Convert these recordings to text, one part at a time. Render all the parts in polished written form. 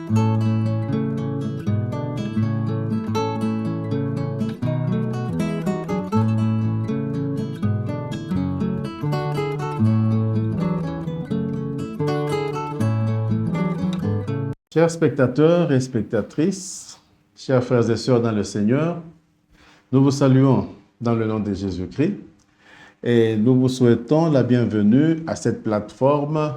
Chers spectateurs et spectatrices, chers frères et sœurs dans le Seigneur, nous vous saluons dans le nom de Jésus-Christ et nous vous souhaitons la bienvenue à cette plateforme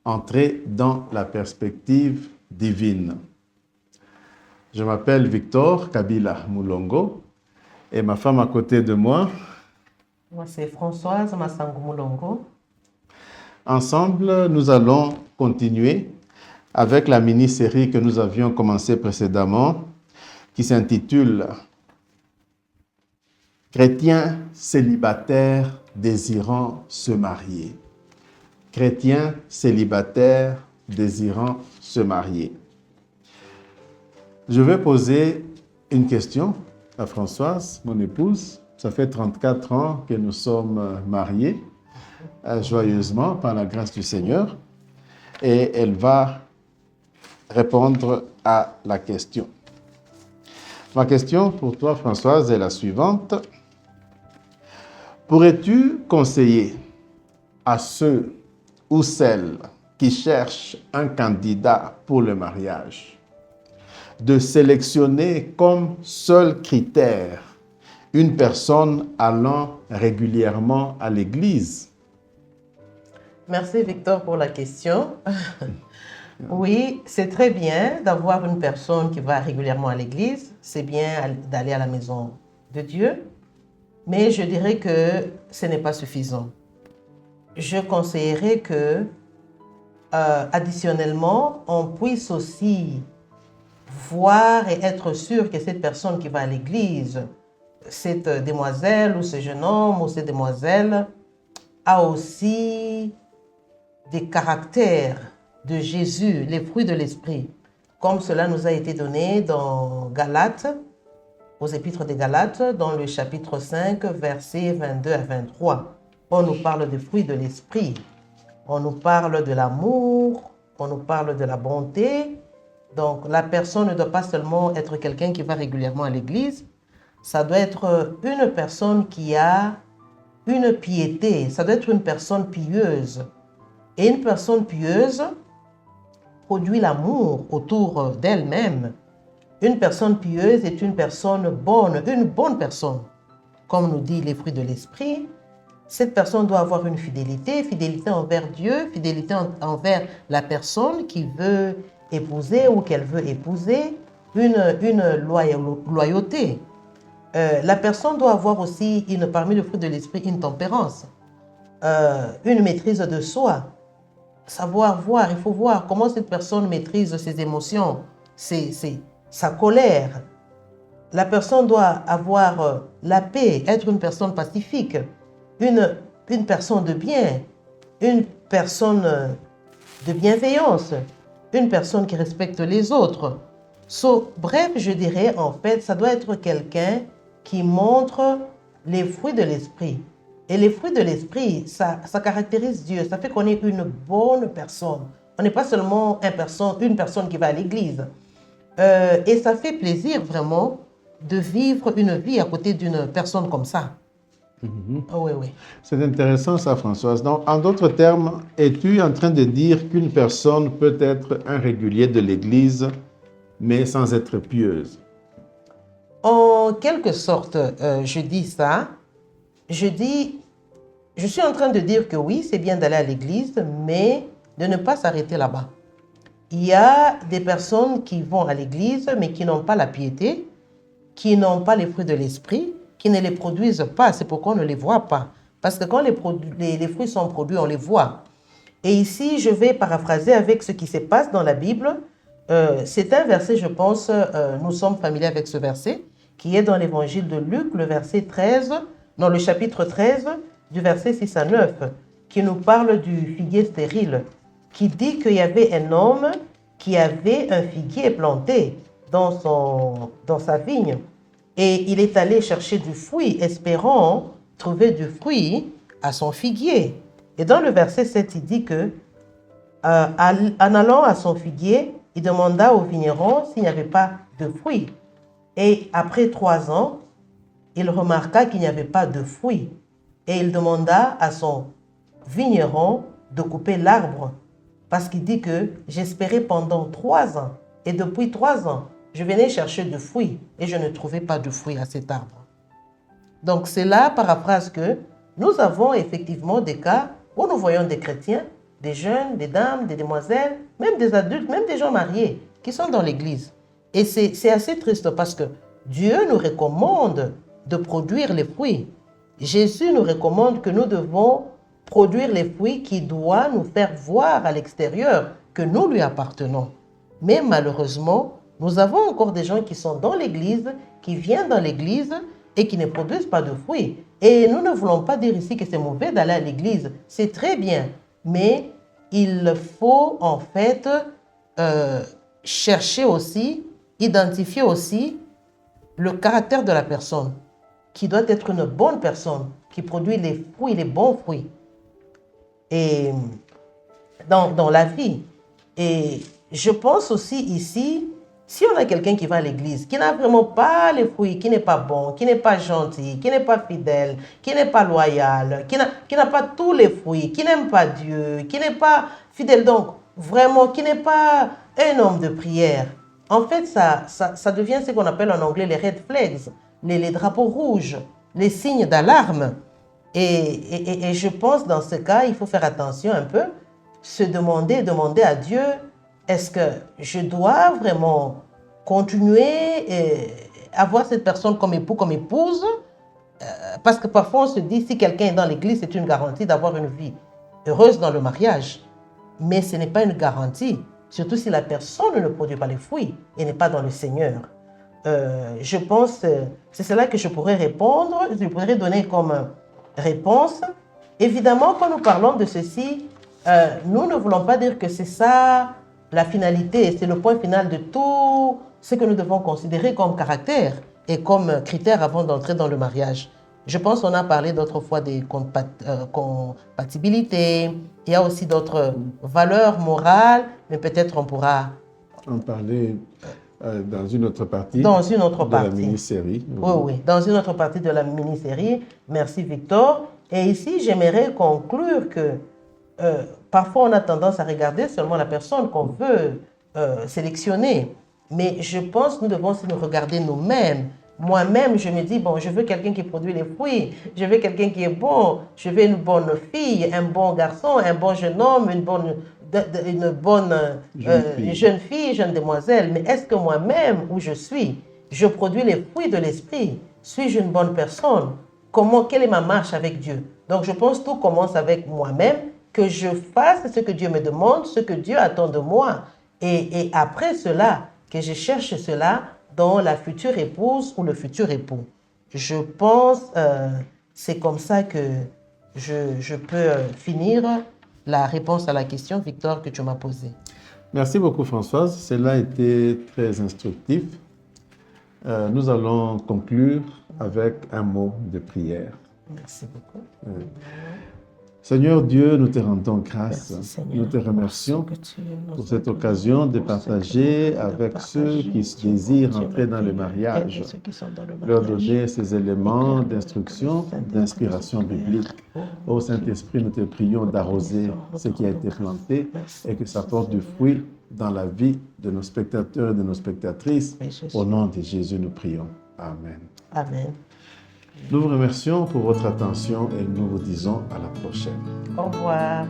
Entrer dans la perspective divine. Je m'appelle Victor Kabila Moulongo et ma femme à côté de moi. Moi, c'est Françoise Massango Moulongo. Ensemble, nous allons continuer avec la mini-série que nous avions commencée précédemment, qui s'intitule « Chrétiens célibataires désirant se marier ». Chrétiens célibataires désirant se marier. Je vais poser une question à Françoise, mon épouse. Ça fait 34 ans que nous sommes mariés, joyeusement, par la grâce du Seigneur. Et elle va répondre à la question. Ma question pour toi, Françoise, est la suivante. Pourrais-tu conseiller à ceux ou celles qui cherchent un candidat pour le mariage de sélectionner comme seul critère une personne allant régulièrement à l'église? Merci Victor pour la question. Oui, c'est très bien d'avoir une personne qui va régulièrement à l'église. C'est bien d'aller à la maison de Dieu. Mais je dirais que ce n'est pas suffisant. Je conseillerais que, additionnellement, on puisse aussi voir et être sûr que cette personne qui va à l'église, cette demoiselle ou ce jeune homme ou cette demoiselle, a aussi des caractères de Jésus, les fruits de l'Esprit, comme cela nous a été donné dans Galates, aux épîtres des Galates, dans le chapitre 5, versets 22 à 23. On nous parle des fruits de l'Esprit, on nous parle de l'amour, on nous parle de la bonté. Donc la personne ne doit pas seulement être quelqu'un qui va régulièrement à l'église, ça doit être une personne qui a une piété, ça doit être une personne pieuse. Et une personne pieuse produit l'amour autour d'elle-même. Une personne pieuse est une personne bonne, une bonne personne. Comme nous dit les fruits de l'Esprit, cette personne doit avoir une fidélité, fidélité envers Dieu, fidélité envers la personne qui veut épouser ou qu'elle veut épouser, une loyauté. La personne doit avoir aussi, parmi les fruits de l'Esprit, une tempérance, une maîtrise de soi. Savoir voir, il faut voir comment cette personne maîtrise ses émotions, sa colère. La personne doit avoir la paix, être une personne pacifique, une personne de bien, une personne de bienveillance, une personne qui respecte les autres. Bref, je dirais en fait, ça doit être quelqu'un qui montre les fruits de l'Esprit. Et les fruits de l'Esprit, ça caractérise Dieu, ça fait qu'on est une bonne personne. On n'est pas seulement une personne qui va à l'église. Et ça fait plaisir vraiment de vivre une vie à côté d'une personne comme ça. Oh, oui, oui. C'est intéressant ça, Françoise. Donc, en d'autres termes, es-tu en train de dire qu'une personne peut être un régulier de l'église, mais sans être pieuse? En quelque sorte, je dis ça. Je suis en train de dire que oui, c'est bien d'aller à l'église, mais de ne pas s'arrêter là-bas. Il y a des personnes qui vont à l'église, mais qui n'ont pas la piété, qui n'ont pas les fruits de l'esprit, qui ne les produisent pas. C'est pourquoi on ne les voit pas. Parce que quand les fruits sont produits, on les voit. Et ici, je vais paraphraser avec ce qui se passe dans la Bible. C'est un verset, je pense, nous sommes familiers avec ce verset, qui est dans l'évangile de Luc, le chapitre 13, du verset 6 à 9, qui nous parle du figuier stérile, qui dit qu'il y avait un homme qui avait un figuier planté dans sa vigne. Et il est allé chercher du fruit, espérant trouver du fruit à son figuier. Et dans le verset 7, il dit que, en allant à son figuier, il demanda au vigneron s'il n'y avait pas de fruits. Et après 3 ans, il remarqua qu'il n'y avait pas de fruits. Et il demanda à son vigneron de couper l'arbre. Parce qu'il dit que j'espérais pendant 3 ans. Et depuis 3 ans, je venais chercher de fruits et je ne trouvais pas de fruits à cet arbre. Donc c'est là, paraphrase, que nous avons effectivement des cas où nous voyons des chrétiens, des jeunes, des dames, des demoiselles, même des adultes, même des gens mariés qui sont dans l'église. Et c'est assez triste parce que Dieu nous recommande de produire les fruits. Jésus nous recommande que nous devons produire les fruits qui doivent nous faire voir à l'extérieur que nous lui appartenons. Mais malheureusement, nous avons encore des gens qui sont dans l'église, qui viennent dans l'église et qui ne produisent pas de fruits. Et nous ne voulons pas dire ici que c'est mauvais d'aller à l'église. C'est très bien. Mais il faut en fait chercher aussi, identifier aussi le caractère de la personne, qui doit être une bonne personne, qui produit les fruits, les bons fruits et dans la vie. Et je pense aussi ici, si on a quelqu'un qui va à l'église, qui n'a vraiment pas les fruits, qui n'est pas bon, qui n'est pas gentil, qui n'est pas fidèle, qui n'est pas loyal, qui n'a pas tous les fruits, qui n'aime pas Dieu, qui n'est pas fidèle, donc vraiment, qui n'est pas un homme de prière, en fait, ça devient ce qu'on appelle en anglais les red flags, les drapeaux rouges, les signes d'alarme. Et je pense dans ce cas, il faut faire attention un peu, se demander à Dieu, est-ce que je dois vraiment continuer et avoir cette personne comme époux, comme épouse? Parce que parfois on se dit, si quelqu'un est dans l'église, c'est une garantie d'avoir une vie heureuse dans le mariage. Mais ce n'est pas une garantie, surtout si la personne ne produit pas les fruits et n'est pas dans le Seigneur. Je pense, c'est cela que je pourrais répondre, je pourrais donner comme réponse. Évidemment, quand nous parlons de ceci, nous ne voulons pas dire que c'est ça la finalité, c'est le point final de tout ce que nous devons considérer comme caractère et comme critère avant d'entrer dans le mariage. Je pense qu'on a parlé d'autres fois des compatibilités, il y a aussi d'autres valeurs morales, mais peut-être on pourra en parler dans une autre partie la mini-série. Oui, dans une autre partie de la mini-série. Merci Victor. Et ici, j'aimerais conclure que parfois on a tendance à regarder seulement la personne qu'on veut sélectionner. Mais je pense que nous devons aussi nous regarder nous-mêmes. Moi-même, je me dis, bon, je veux quelqu'un qui produit les fruits, je veux quelqu'un qui est bon, je veux une bonne fille, un bon garçon, un bon jeune homme, une bonne jeune fille, jeune demoiselle. Mais est-ce que moi-même, où je suis, je produis les fruits de l'esprit? Suis-je une bonne personne? Quelle est ma marche avec Dieu? Donc je pense que tout commence avec moi-même, que je fasse ce que Dieu me demande, ce que Dieu attend de moi. Et après cela, que je cherche cela dans la future épouse ou le futur époux. Je pense c'est comme ça que je peux finir la réponse à la question, Victor, que tu m'as posée. Merci beaucoup, Françoise. Cela a été très instructif. Nous allons conclure avec un mot de prière. Merci beaucoup. Seigneur Dieu, nous te rendons grâce. Merci, Seigneur. Nous te remercions pour cette occasion de partager avec ceux qui désirent entrer dans le mariage, leur donner ces éléments d'instruction, d'inspiration biblique. Ô Saint-Esprit, nous te prions d'arroser ce qui a été planté et que ça porte du fruit dans la vie de nos spectateurs et de nos spectatrices. Au nom de Jésus, nous prions. Amen. Amen. Nous vous remercions pour votre attention et nous vous disons à la prochaine. Au revoir.